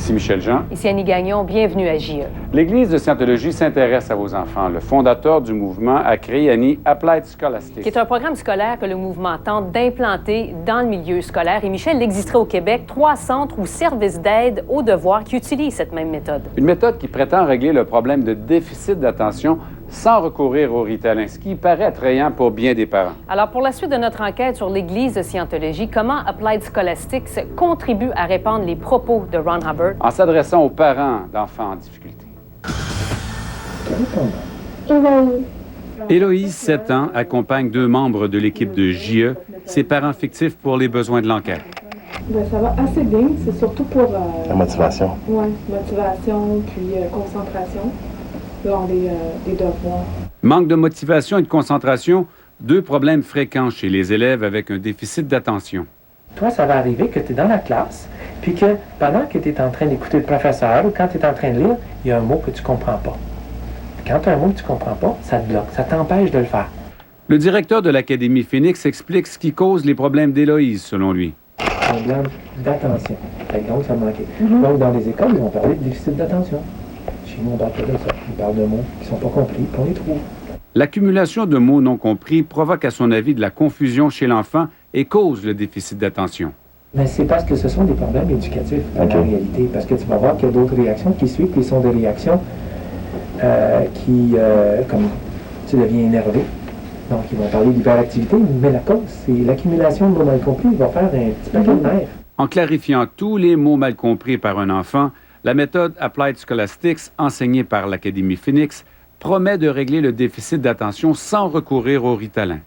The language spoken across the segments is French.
Ici Michel Jean. Ici Annie Gagnon, bienvenue à JE. L'Église de Scientologie s'intéresse à vos enfants. Le fondateur du mouvement a créé, Annie, Applied Scholastics, Qui est un programme scolaire que le mouvement tente d'implanter dans le milieu scolaire. Et Michel, il existerait au Québec 3 centres ou services d'aide aux devoirs qui utilisent cette même méthode. Une méthode qui prétend régler le problème de déficit d'attention sans recourir au Ritalin, ce qui paraît attrayant pour bien des parents. Alors, pour la suite de notre enquête sur l'Église de Scientologie, comment Applied Scholastics contribue à répandre les propos de Ron Hubbard? En s'adressant aux parents d'enfants en difficulté. Héloïse, 7 ans, accompagne 2 membres de l'équipe de JE, ses parents fictifs pour les besoins de l'enquête. Bien, ça va assez bien, c'est surtout pour... La motivation. Oui, motivation, puis concentration lors des devoirs. Manque de motivation et de concentration, 2 problèmes fréquents chez les élèves avec un déficit d'attention. Toi, ça va arriver que tu es dans la classe, puis que pendant que tu es en train d'écouter le professeur ou quand tu es en train de lire, il y a un mot que tu ne comprends pas. Quand tu as un mot que tu ne comprends pas, ça te bloque, ça t'empêche de le faire. Le directeur de l'Académie Phoenix explique ce qui cause les problèmes d'Héloïse, selon lui. Problème d'attention. Donc, ça manquait. Donc, dans les écoles, ils vont parler de déficit d'attention. Chez nous, on parle pas de ça. Ils parlent de mots qui ne sont pas compris, puis on les trouve. L'accumulation de mots non compris provoque, à son avis, de la confusion chez l'enfant et cause le déficit d'attention. Mais c'est parce que ce sont des problèmes éducatifs, en réalité. Parce que tu vas voir qu'il y a d'autres réactions qui suivent, qui sont des réactions comme tu deviens énervé. Donc, ils vont parler d'hyperactivité, mais la cause, c'est l'accumulation de mots mal compris. Il va faire un petit paquet de nerfs. En clarifiant tous les mots mal compris par un enfant, la méthode Applied Scholastics, enseignée par l'Académie Phoenix, promet de régler le déficit d'attention sans recourir au Ritalin.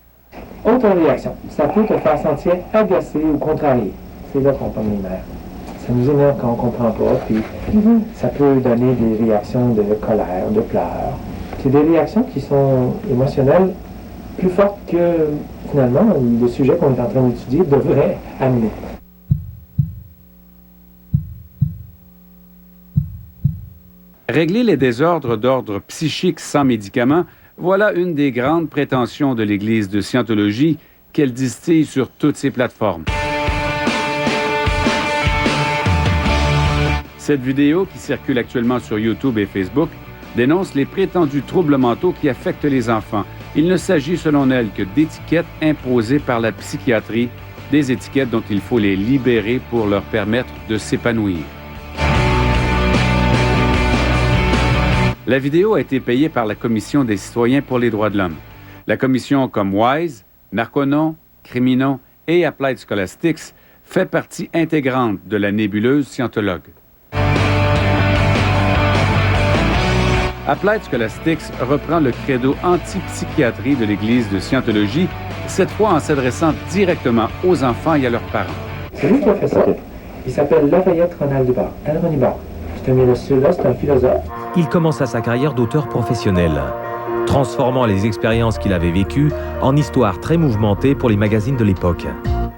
Autre réaction, ça peut te faire sentir agacé ou contrarié. C'est là qu'on pomme les nerfs. Ça nous énerve quand on ne comprend pas, puis ça peut donner des réactions de colère, de pleurs. C'est des réactions qui sont émotionnelles plus fortes que, finalement, le sujet qu'on est en train d'étudier devrait amener. Régler les désordres d'ordre psychique sans médicaments, voilà une des grandes prétentions de l'Église de Scientologie qu'elle distille sur toutes ses plateformes. Cette vidéo, qui circule actuellement sur YouTube et Facebook, dénonce les prétendus troubles mentaux qui affectent les enfants. Il ne s'agit, selon elle, que d'étiquettes imposées par la psychiatrie, des étiquettes dont il faut les libérer pour leur permettre de s'épanouir. La vidéo a été payée par la Commission des citoyens pour les droits de l'homme. La commission, comme WISE, Marconon, Criminon et Applied Scholastics, fait partie intégrante de la nébuleuse scientologue. Applied Scholastics reprend le credo anti-psychiatrie de l'Église de Scientologie, cette fois en s'adressant directement aux enfants et à leurs parents. C'est lui qui a fait ça. Il s'appelle Lafayette Ronald Hubbard. Henry Hubbard. Ce monsieur-là, c'est un philosophe. Il commença sa carrière d'auteur professionnel, transformant les expériences qu'il avait vécues en histoires très mouvementées pour les magazines de l'époque.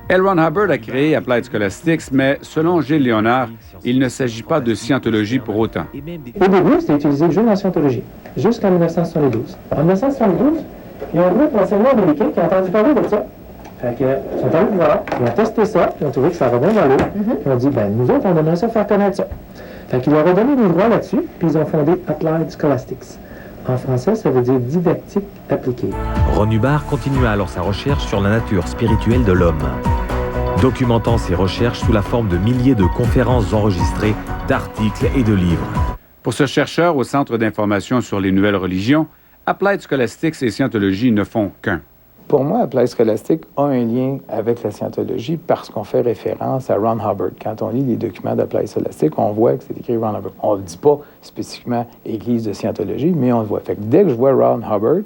L. Ron Hubbard a créé Applied Scholastics, mais selon Gilles Léonard, il ne s'agit pas de scientologie pour autant. Au début, c'était utilisé juste en scientologie, jusqu'en 1972. En 1972, il y a un groupe d'enseignants américains qui a entendu parler de ça. Fait que, ils sont allés voir, ils ont testé ça, ils ont trouvé que ça va bien dans l'eau. Ils ont dit, ben nous autres, on aimerait ça faire connaître ça. Fait qu'ils leur ont donné des droits là-dessus, puis ils ont fondé Applied Scholastics. En français, ça veut dire didactique appliquée. Ron Hubbard continua alors sa recherche sur la nature spirituelle de l'homme, documentant ses recherches sous la forme de milliers de conférences enregistrées, d'articles et de livres. Pour ce chercheur au Centre d'information sur les nouvelles religions, Applied Scholastics et Scientologie ne font qu'un. Pour moi, Applied Scholastics a un lien avec la Scientologie parce qu'on fait référence à Ron Hubbard. Quand on lit les documents d'Applied Scholastics, on voit que c'est écrit Ron Hubbard. On ne le dit pas spécifiquement Église de Scientologie, mais on le voit. Fait que dès que je vois Ron Hubbard,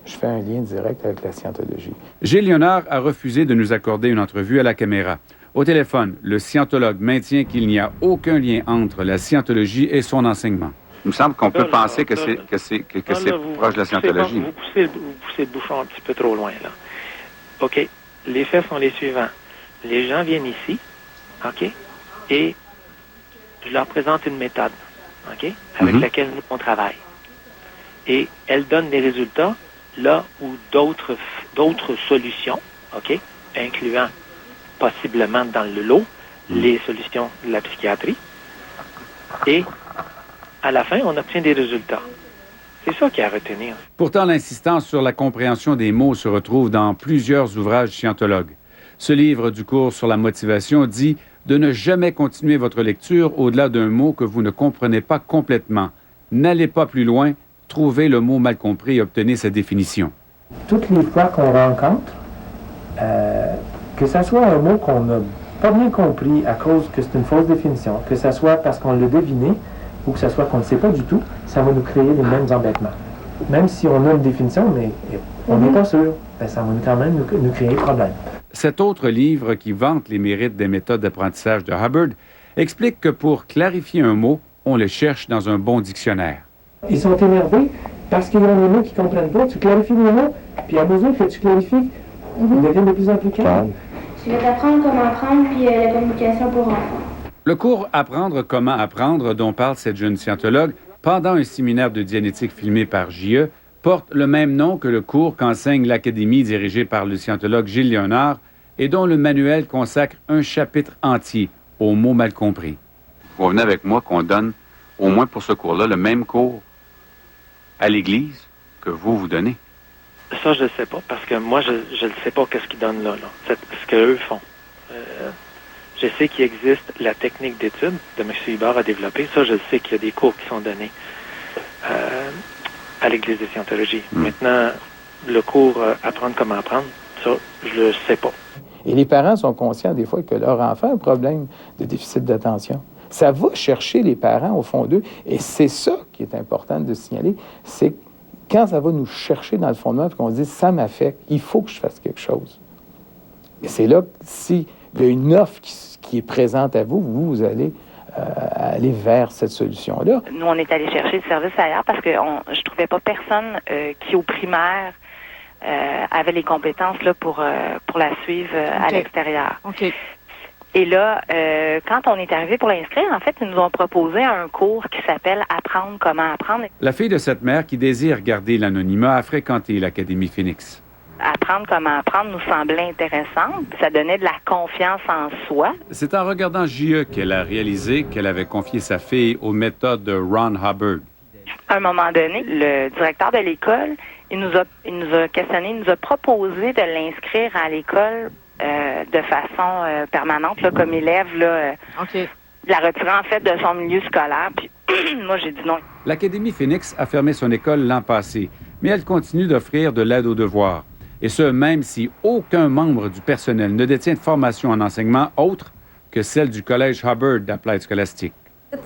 je fais un lien direct avec la Scientologie. Gilles Léonard a refusé de nous accorder une entrevue à la caméra. Au téléphone, le scientologue maintient qu'il n'y a aucun lien entre la Scientologie et son enseignement. Il me semble qu'on peut penser que c'est proche de la Scientologie. Vous poussez le bouchon un petit peu trop loin, là. OK. Les faits sont les suivants. Les gens viennent ici, OK, et je leur présente une méthode, OK, avec laquelle on travaille. Et elle donne des résultats là où d'autres solutions, OK, incluant possiblement dans le lot les solutions de la psychiatrie, Et à la fin, on obtient des résultats. C'est ça qu'il y a à retenir. Pourtant, l'insistance sur la compréhension des mots se retrouve dans plusieurs ouvrages scientologues. Ce livre du cours sur la motivation dit de ne jamais continuer votre lecture au-delà d'un mot que vous ne comprenez pas complètement. N'allez pas plus loin, trouvez le mot mal compris et obtenez sa définition. Toutes les fois qu'on rencontre, que ce soit un mot qu'on n'a pas bien compris à cause que c'est une fausse définition, que ce soit parce qu'on l'a deviné ou que ce soit qu'on ne sait pas du tout, ça va nous créer les mêmes embêtements. Même si on a une définition, mais on n'est pas sûr, ben ça va quand même nous créer problème. Cet autre livre qui vante les mérites des méthodes d'apprentissage de Hubbard explique que pour clarifier un mot, on le cherche dans un bon dictionnaire. Ils sont énervés parce qu'ils ont des mots qu'ils ne comprennent pas. Tu clarifies les mots, puis à mesure que tu clarifies, ils deviennent de plus en plus calmes. Je vais t'apprendre comment apprendre, puis la communication pour enfants. Le cours « Apprendre comment apprendre » dont parle cette jeune scientologue pendant un séminaire de dianétique filmé par JE porte le même nom que le cours qu'enseigne l'Académie dirigée par le scientologue Gilles Léonard et dont le manuel consacre un chapitre entier aux mots mal compris. Vous venez avec moi qu'on donne, au moins pour ce cours-là, le même cours à l'Église que vous donnez? Ça, je ne sais pas, parce que moi, je ne sais pas qu'est-ce qu'ils donnent là. C'est ce qu'eux font. Je sais qu'il existe la technique d'étude de M. Hubbard a développé. Ça, je sais qu'il y a des cours qui sont donnés à l'Église de Scientologie. Maintenant, le cours Apprendre comment apprendre, ça, je le sais pas. Et les parents sont conscients des fois que leur enfant a un problème de déficit d'attention. Ça va chercher les parents au fond d'eux. Et c'est ça qui est important de signaler, c'est quand ça va nous chercher dans le fondement et qu'on se dit « ça m'affecte, il faut que je fasse quelque chose ». Et c'est là que s'il y a une offre qui est présente à vous, vous allez aller vers cette solution-là. Nous, on est allé chercher le service ailleurs parce que je trouvais pas personne qui, au primaire, avait les compétences là, pour la suivre à l'extérieur. OK. Et là, quand on est arrivé pour l'inscrire, en fait, ils nous ont proposé un cours qui s'appelle « Apprendre comment apprendre ». La fille de cette mère qui désire garder l'anonymat a fréquenté l'Académie Phoenix. Apprendre comment apprendre nous semblait intéressante. Ça donnait de la confiance en soi. C'est en regardant JE qu'elle a réalisé qu'elle avait confié sa fille aux méthodes de Ron Hubbard. À un moment donné, le directeur de l'école, il nous a questionné, il nous a proposé de l'inscrire à l'école de façon permanente, là, comme élève, là, OK. la retirer en fait de son milieu scolaire. Puis moi, j'ai dit non. L'Académie Phoenix a fermé son école l'an passé, mais elle continue d'offrir de l'aide aux devoirs. Et ce, même si aucun membre du personnel ne détient de formation en enseignement autre que celle du Collège Hubbard d'Applied Scholastic.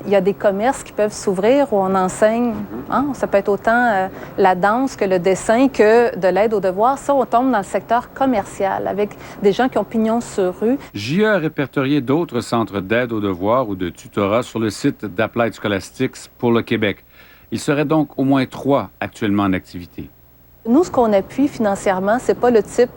Il y a des commerces qui peuvent s'ouvrir où on enseigne. Hein? Ça peut être autant la danse que le dessin que de l'aide aux devoirs. Ça, on tombe dans le secteur commercial avec des gens qui ont pignon sur rue. JE a répertorié d'autres centres d'aide aux devoirs ou de tutorat sur le site d'Applied Scholastics pour le Québec. Il serait donc au moins 3 actuellement en activité. Nous, ce qu'on appuie financièrement, c'est pas le type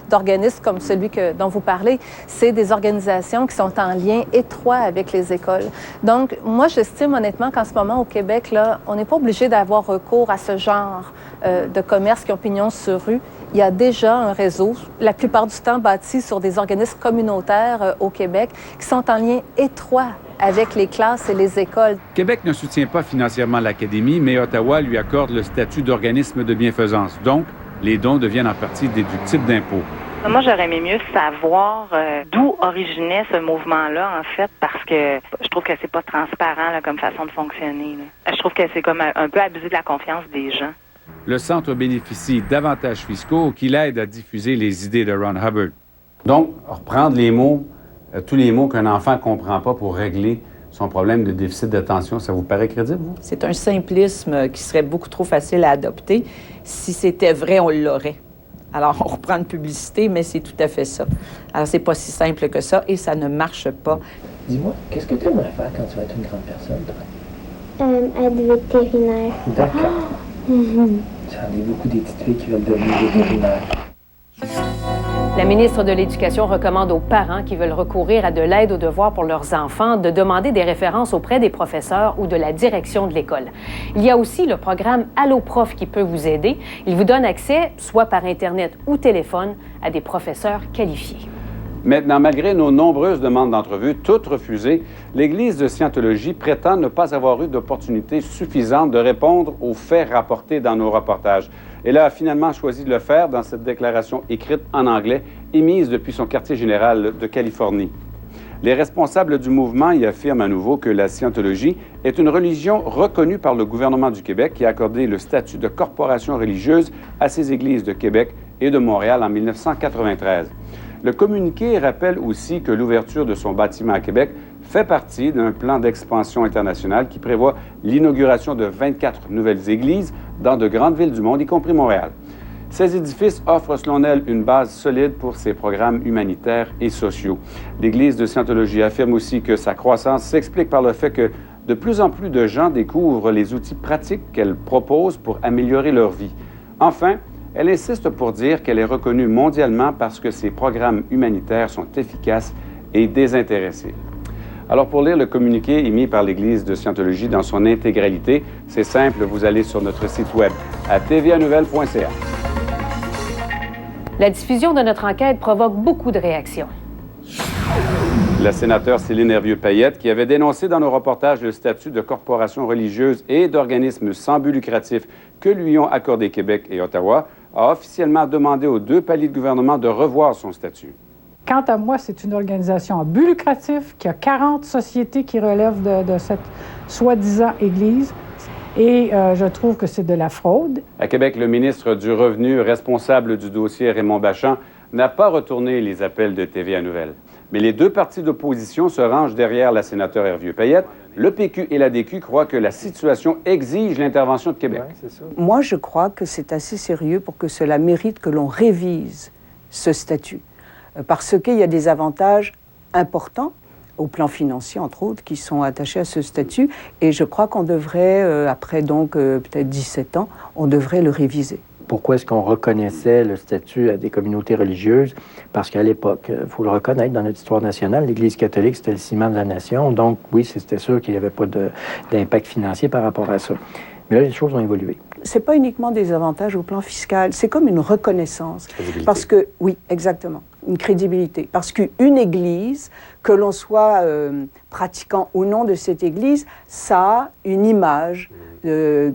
d'organisme comme celui dont vous parlez. C'est des organisations qui sont en lien étroit avec les écoles. Donc, moi, j'estime honnêtement qu'en ce moment, au Québec, là, on n'est pas obligé d'avoir recours à ce genre de commerce qui ont pignon sur rue. Il y a déjà un réseau, la plupart du temps bâti sur des organismes communautaires au Québec, qui sont en lien étroit avec les classes et les écoles. Québec ne soutient pas financièrement l'Académie, mais Ottawa lui accorde le statut d'organisme de bienfaisance. Donc, les dons deviennent en partie déductibles d'impôts. Moi, j'aurais aimé mieux savoir d'où originait ce mouvement-là, en fait, parce que je trouve que c'est pas transparent là, comme façon de fonctionner. Là. Je trouve que c'est comme un peu abuser de la confiance des gens. Le centre bénéficie d'avantages fiscaux qui l'aident à diffuser les idées de Ron Hubbard. Donc, reprendre les mots, tous les mots qu'un enfant ne comprend pas pour régler son problème de déficit d'attention, ça vous paraît crédible, vous? C'est un simplisme qui serait beaucoup trop facile à adopter. Si c'était vrai, on l'aurait. Alors, on reprend une publicité, mais c'est tout à fait ça. Alors, c'est pas si simple que ça et ça ne marche pas. Dis-moi, qu'est-ce que tu aimerais faire quand tu vas être une grande personne, toi? Être vétérinaire. D'accord. J'en ai beaucoup des petites filles qui veulent devenir vétérinaires. La ministre de l'Éducation recommande aux parents qui veulent recourir à de l'aide aux devoirs pour leurs enfants de demander des références auprès des professeurs ou de la direction de l'école. Il y a aussi le programme Allo Prof qui peut vous aider. Il vous donne accès, soit par Internet ou téléphone, à des professeurs qualifiés. Maintenant, malgré nos nombreuses demandes d'entrevue, toutes refusées, l'Église de Scientologie prétend ne pas avoir eu d'opportunité suffisante de répondre aux faits rapportés dans nos reportages. Elle a finalement choisi de le faire dans cette déclaration écrite en anglais, émise depuis son quartier général de Californie. Les responsables du mouvement y affirment à nouveau que la Scientologie est une religion reconnue par le gouvernement du Québec qui a accordé le statut de corporation religieuse à ces églises de Québec et de Montréal en 1993. Le communiqué rappelle aussi que l'ouverture de son bâtiment à Québec fait partie d'un plan d'expansion internationale qui prévoit l'inauguration de 24 nouvelles églises dans de grandes villes du monde, y compris Montréal. Ces édifices offrent, selon elle, une base solide pour ses programmes humanitaires et sociaux. L'Église de Scientologie affirme aussi que sa croissance s'explique par le fait que de plus en plus de gens découvrent les outils pratiques qu'elle propose pour améliorer leur vie. Enfin, elle insiste pour dire qu'elle est reconnue mondialement parce que ses programmes humanitaires sont efficaces et désintéressés. Alors, pour lire le communiqué émis par l'Église de Scientologie dans son intégralité, c'est simple, vous allez sur notre site web à tvanouvelle.ca. La diffusion de notre enquête provoque beaucoup de réactions. La sénateure Céline Hervieux-Payette, qui avait dénoncé dans nos reportages le statut de corporation religieuse et d'organisme sans but lucratif que lui ont accordé Québec et Ottawa, a officiellement demandé aux deux paliers de gouvernement de revoir son statut. Quant à moi, c'est une organisation à but lucratif qui a 40 sociétés qui relèvent de cette soi-disant Église. Et je trouve que c'est de la fraude. À Québec, le ministre du Revenu, responsable du dossier Raymond Bachand, n'a pas retourné les appels de TVA Nouvelle. Mais les deux partis d'opposition se rangent derrière la sénateure Hervieux-Payette. Le PQ et l'ADQ croient que la situation exige l'intervention de Québec. Ouais, moi, je crois que c'est assez sérieux pour que cela mérite que l'on révise ce statut. Parce qu'il y a des avantages importants au plan financier, entre autres, qui sont attachés à ce statut. Et je crois qu'on devrait, après donc peut-être 17 ans, on devrait le réviser. Pourquoi est-ce qu'on reconnaissait le statut à des communautés religieuses? Parce qu'à l'époque, il faut le reconnaître, dans notre histoire nationale, l'Église catholique, c'était le ciment de la nation. Donc, oui, c'était sûr qu'il n'y avait pas d'impact financier par rapport à ça. Mais là, les choses ont évolué. C'est pas uniquement des avantages au plan fiscal, c'est comme une reconnaissance. Parce que, oui, exactement, une crédibilité. Parce qu'une église, que l'on soit pratiquant ou non de cette église, ça a une image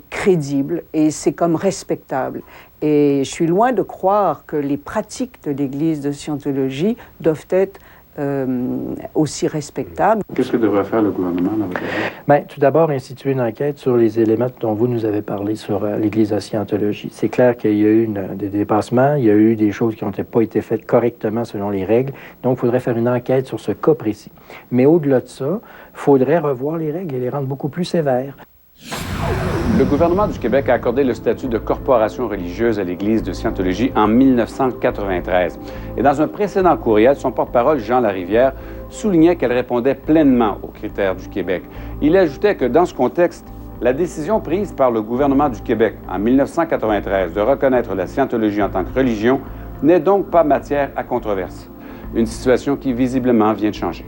crédible et c'est comme respectable. Et je suis loin de croire que les pratiques de l'Église de Scientologie doivent être aussi respectables. Qu'est-ce que devrait faire le gouvernement dans votre avis? Bien, tout d'abord, instituer une enquête sur les éléments dont vous nous avez parlé sur l'Église de Scientologie. C'est clair qu'il y a eu des dépassements, il y a eu des choses qui n'ont pas été faites correctement selon les règles. Donc, il faudrait faire une enquête sur ce cas précis. Mais au-delà de ça, il faudrait revoir les règles et les rendre beaucoup plus sévères. Le gouvernement du Québec a accordé le statut de corporation religieuse à l'Église de Scientologie en 1993. Et dans un précédent courriel, son porte-parole, Jean Larivière, soulignait qu'elle répondait pleinement aux critères du Québec. Il ajoutait que dans ce contexte, la décision prise par le gouvernement du Québec en 1993 de reconnaître la Scientologie en tant que religion n'est donc pas matière à controverse. Une situation qui visiblement vient de changer.